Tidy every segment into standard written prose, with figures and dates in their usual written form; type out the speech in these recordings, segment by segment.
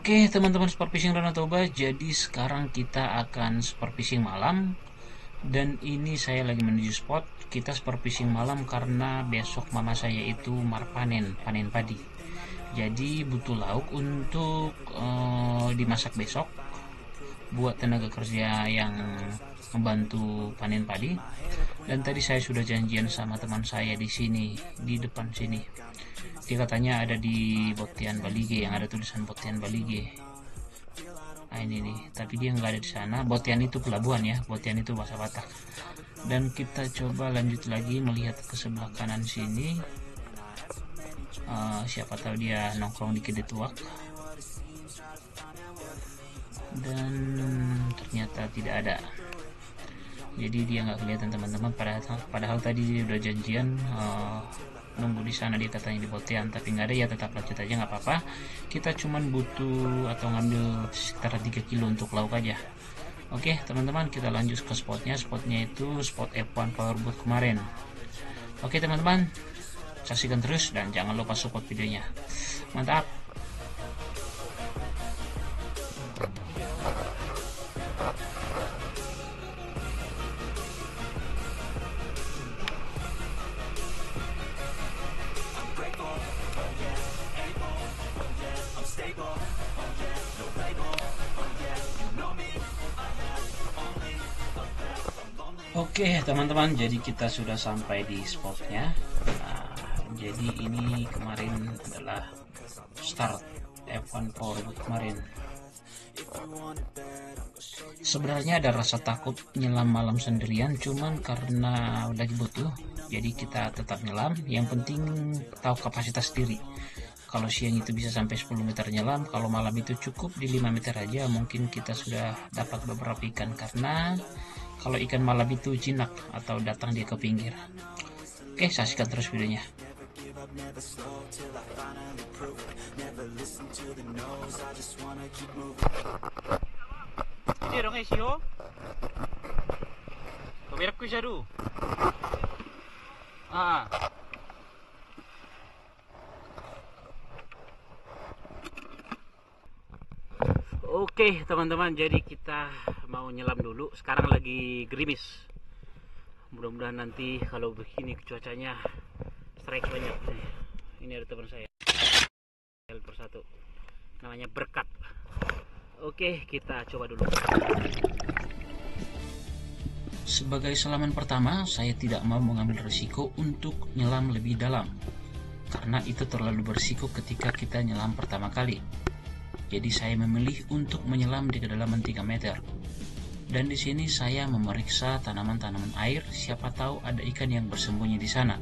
Oke teman-teman sport fishing Danau Toba, jadi sekarang kita akan sport fishing malam. Dan ini saya lagi menuju spot. Kita sport fishing malam karena besok mama saya itu panen padi. Jadi butuh lauk untuk dimasak besok buat tenaga kerja yang membantu panen padi. Dan tadi saya sudah janjian sama teman saya di sini, di depan sini. Dia katanya ada di Botian Balige, yang ada tulisan Botian Balige. Nah ini nih, tapi dia nggak ada di sana. Botian itu pelabuhan ya, Botian itu bahasa Batak. Dan kita coba lanjut lagi melihat ke sebelah kanan sini. Siapa tahu dia nongkrong di Kedetuak. Dan ternyata tidak ada. Jadi dia nggak kelihatan teman-teman. Padahal tadi dia udah janjian nunggu di sana, dia katanya di Botian, tapi nggak ada. Ya tetap lanjut aja, nggak apa-apa. Kita cuman butuh atau ngambil sekitar 3 kilo untuk lauk aja. Oke teman-teman, kita lanjut ke spotnya. Spotnya itu spot F1 Powerboat kemarin. Oke teman-teman, saksikan terus dan jangan lupa support videonya. Mantap. Oke teman-teman, jadi kita sudah sampai di spotnya. Nah, jadi ini kemarin adalah start F1 Powerboat kemarin. Sebenarnya ada rasa takut nyelam malam sendirian, cuman karena lagi butuh, jadi kita tetap nyelam. Yang penting tahu kapasitas diri. Kalau siang itu bisa sampai 10 meter nyelam, kalau malam itu cukup di 5 meter aja, mungkin kita sudah dapat beberapa ikan. Karena kalau ikan malam itu jinak atau datang dia ke pinggir. Oke, saksikan terus videonya. Dong Sio. Berak ku jaru. Oke teman-teman, jadi kita mau nyelam dulu. Sekarang lagi gerimis. Mudah-mudahan nanti kalau begini cuacanya strike banyak. Ini ada teman saya. Persatu. Namanya Berkat. Oke, kita coba dulu. Sebagai selaman pertama, saya tidak mau mengambil risiko untuk nyelam lebih dalam. Karena itu terlalu berisiko ketika kita nyelam pertama kali. Jadi saya memilih untuk menyelam di kedalaman 3 meter. Dan di sini saya memeriksa tanaman-tanaman air, siapa tahu ada ikan yang bersembunyi di sana.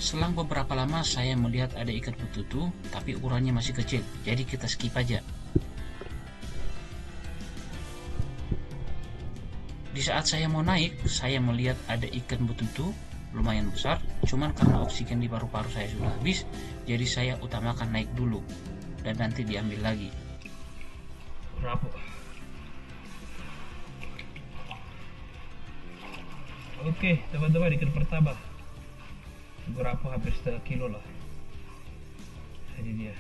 Selang beberapa lama saya melihat ada ikan betutu, tapi ukurannya masih kecil, jadi kita skip aja. Di saat saya mau naik, saya melihat ada ikan betutu lumayan besar, cuman karena oksigen di paru-paru saya sudah habis, jadi saya utamakan naik dulu dan nanti diambil lagi. Berapa? Oke teman-teman, ikan pertama berapa, hampir setengah kilo lah. Ini dia.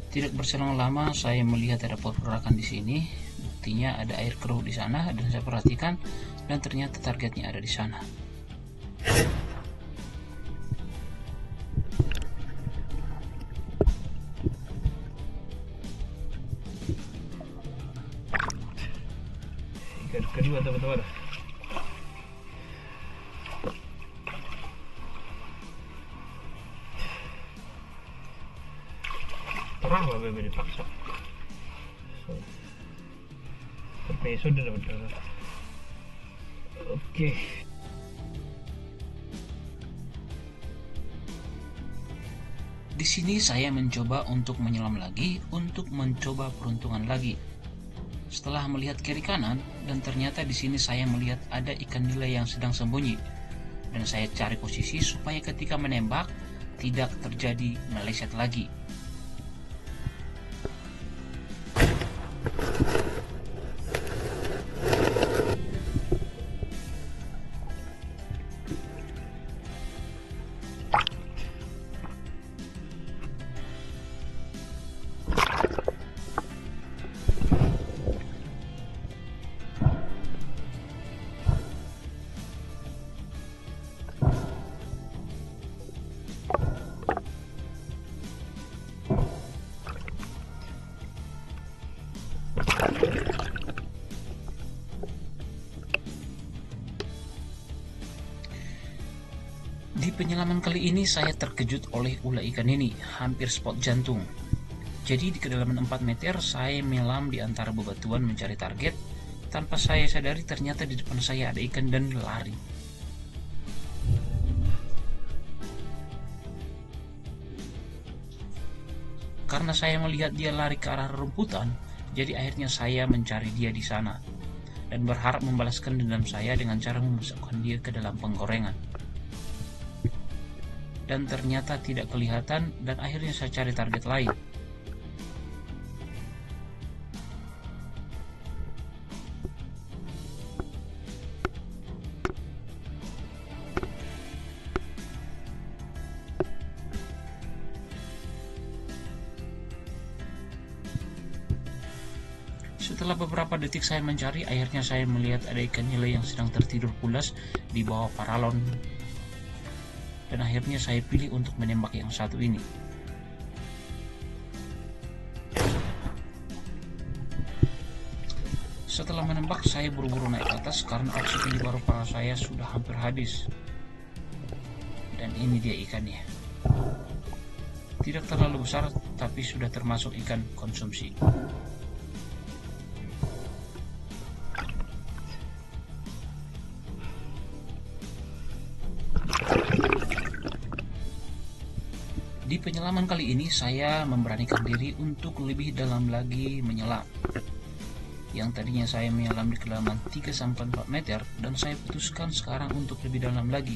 Tidak berselang lama saya melihat ada pergerakan di sini. Buktinya ada air keruh di sana dan saya perhatikan dan ternyata targetnya ada di sana. Ikan kedua teman-teman. Terang lah bebe dipaksa. Terpeso udah dapat. Oke. Di sini saya mencoba untuk menyelam lagi, untuk mencoba peruntungan lagi. Setelah melihat kiri kanan, dan ternyata di sini saya melihat ada ikan nila yang sedang sembunyi. Dan saya cari posisi supaya ketika menembak tidak terjadi meleset lagi. Di penyelaman kali ini saya terkejut oleh ular ikan ini, hampir spot jantung. Jadi di kedalaman 4 meter saya menyelam di antara bebatuan mencari target. Tanpa saya sadari ternyata di depan saya ada ikan dan lari. Karena saya melihat dia lari ke arah rumputan, jadi akhirnya saya mencari dia di sana dan berharap membalaskan dendam saya dengan cara memasukkan dia ke dalam penggorengan. Dan ternyata tidak kelihatan, dan akhirnya saya cari target lain. Setelah beberapa detik saya mencari, akhirnya saya melihat ada ikan nila yang sedang tertidur pulas di bawah paralon. Dan akhirnya saya pilih untuk menembak yang satu ini. Setelah menembak, saya buru-buru naik ke atas karena oksigen di paru-paru saya sudah hampir habis. Dan ini dia ikannya. Tidak terlalu besar, tapi sudah termasuk ikan konsumsi. Di penyelaman kali ini saya memberanikan diri untuk lebih dalam lagi menyelam. Yang tadinya saya menyelam di kedalaman 3-4 meter, dan saya putuskan sekarang untuk lebih dalam lagi.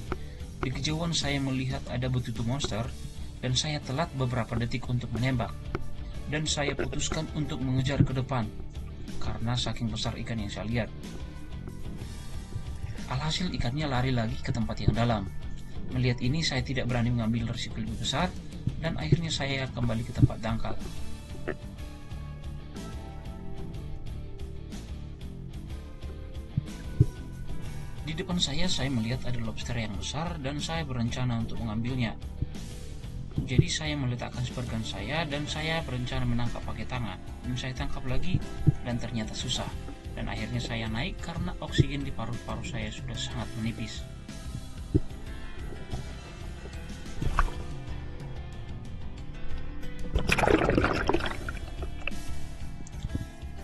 Di kejauhan saya melihat ada betutu monster, dan saya telat beberapa detik untuk menembak. Dan saya putuskan untuk mengejar ke depan, karena saking besar ikan yang saya lihat. Alhasil ikannya lari lagi ke tempat yang dalam. Melihat ini saya tidak berani mengambil risiko lebih besar, dan akhirnya saya kembali ke tempat dangkal. Di depan saya melihat ada lobster yang besar dan saya berencana untuk mengambilnya. Jadi saya meletakkan spear saya dan saya berencana menangkap pakai tangan. Dan saya tangkap lagi dan ternyata susah. Dan akhirnya saya naik karena oksigen di paru-paru saya sudah sangat menipis.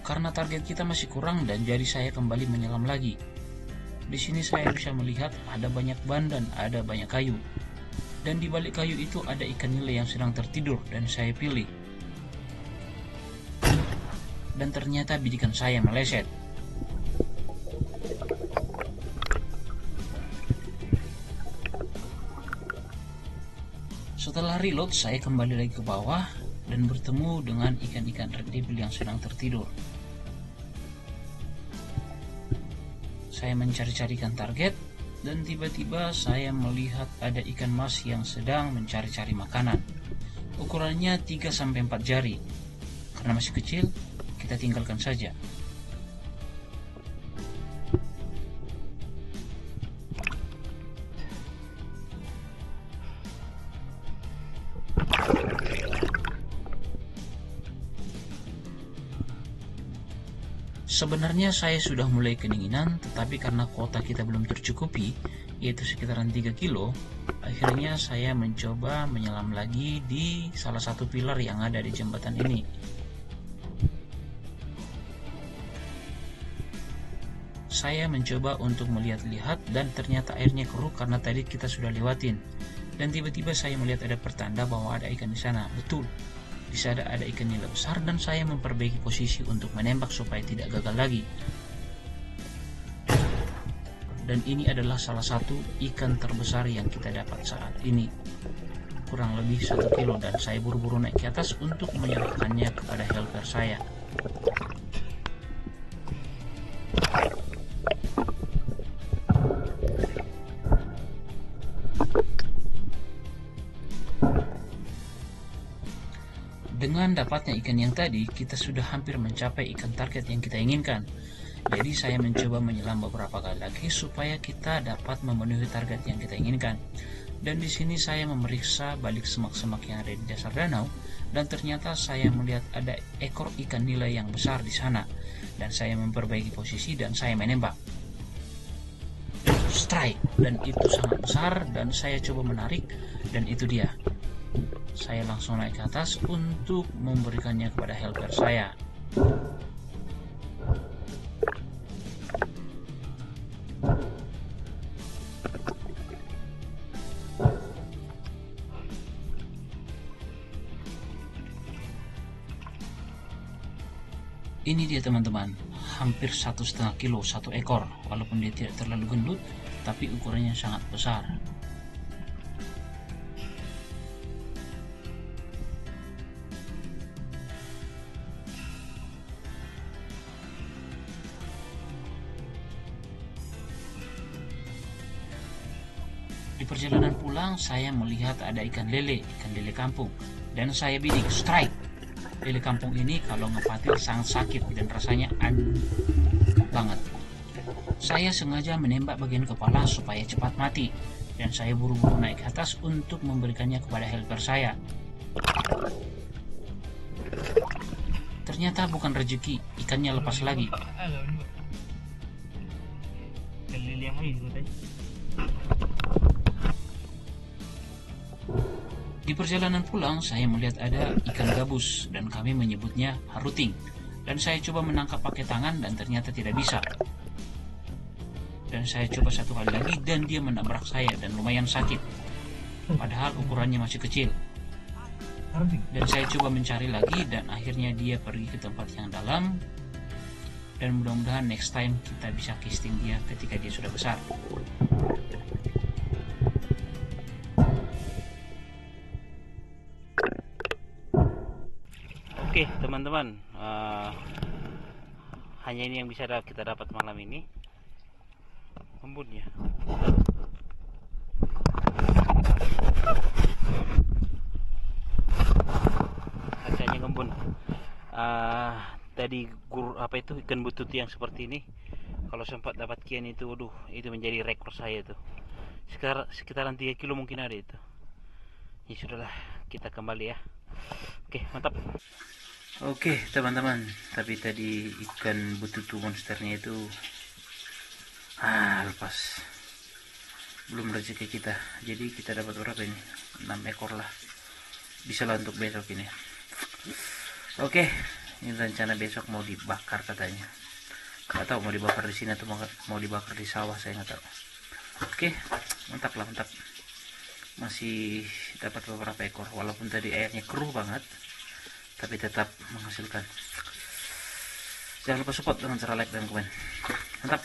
Karena target kita masih kurang dan jadi saya kembali menyelam lagi. Di sini saya bisa melihat ada banyak ban dan ada banyak kayu. Dan di balik kayu itu ada ikan nila yang sedang tertidur dan saya pilih. Dan ternyata bidikan saya meleset. Setelah reload, saya kembali lagi ke bawah dan bertemu dengan ikan-ikan red devil yang sedang tertidur. Saya mencari-carikan target dan tiba-tiba saya melihat ada ikan mas yang sedang mencari-cari makanan. Ukurannya 3-4 jari. Karena masih kecil, kita tinggalkan saja. Sebenarnya saya sudah mulai kedinginan, tetapi karena kuota kita belum tercukupi, yaitu sekitaran 3 kilo, akhirnya saya mencoba menyelam lagi di salah satu pilar yang ada di jembatan ini. Saya mencoba untuk melihat-lihat dan ternyata airnya keruh karena tadi kita sudah lewatin. Dan tiba-tiba saya melihat ada pertanda bahwa ada ikan di sana. Betul, di sana ada ikan nila besar, dan saya memperbaiki posisi untuk menembak supaya tidak gagal lagi. Dan ini adalah salah satu ikan terbesar yang kita dapat saat ini, kurang lebih 1 kilo, dan saya buru-buru naik ke atas untuk menyerahkannya kepada helper saya. Dengan dapatnya ikan yang tadi, kita sudah hampir mencapai ikan target yang kita inginkan. Jadi saya mencoba menyelam beberapa kali lagi supaya kita dapat memenuhi target yang kita inginkan. Dan di sini saya memeriksa balik semak-semak yang ada di dasar danau, dan ternyata saya melihat ada ekor ikan nila yang besar di sana. Dan saya memperbaiki posisi dan saya menembak. Strike, dan itu sangat besar, dan saya coba menarik, dan itu dia. Saya langsung naik ke atas untuk memberikannya kepada helper saya. Ini dia teman-teman, hampir 1,5 kilo satu ekor, walaupun dia tidak terlalu gendut, tapi ukurannya sangat besar. Di perjalanan pulang, saya melihat ada ikan lele kampung, dan saya bidik strike. Lele kampung ini kalau ngepatil sangat sakit dan rasanya banget. Saya sengaja menembak bagian kepala supaya cepat mati, dan saya buru-buru naik ke atas untuk memberikannya kepada helper saya. Ternyata bukan rezeki, ikannya lepas lagi. Di perjalanan pulang, saya melihat ada ikan gabus, dan kami menyebutnya haruting. Dan saya coba menangkap pakai tangan, dan ternyata tidak bisa. Dan saya coba satu kali lagi, dan dia menabrak saya, dan lumayan sakit. Padahal ukurannya masih kecil. Dan saya coba mencari lagi, dan akhirnya dia pergi ke tempat yang dalam. Dan mudah-mudahan next time kita bisa casting dia ketika dia sudah besar. Oke teman-teman, hanya ini yang bisa kita dapat malam ini, embunnya. Hasilnya ngembun. Tadi ikan butut yang seperti ini, kalau sempat dapat kian itu, waduh, itu menjadi rekor saya tuh. Sekitaran 3 kilo mungkin ada itu. Ya sudahlah, kita kembali ya. Oke, mantap. Oke teman-teman, tapi tadi ikan bututu monsternya itu lepas, belum rezeki kita. Jadi kita dapat berapa ini? 6 ekor lah, bisa lah untuk besok ini. Oke, ini rencana besok mau dibakar katanya. Gak tahu mau dibakar di sini atau mau dibakar di sawah, saya nggak tahu. Oke, mantap lah, mantap. Masih dapat beberapa ekor, walaupun tadi airnya keruh banget, tapi tetap menghasilkan. Jangan lupa support dengan cara like dan komen. Mantap.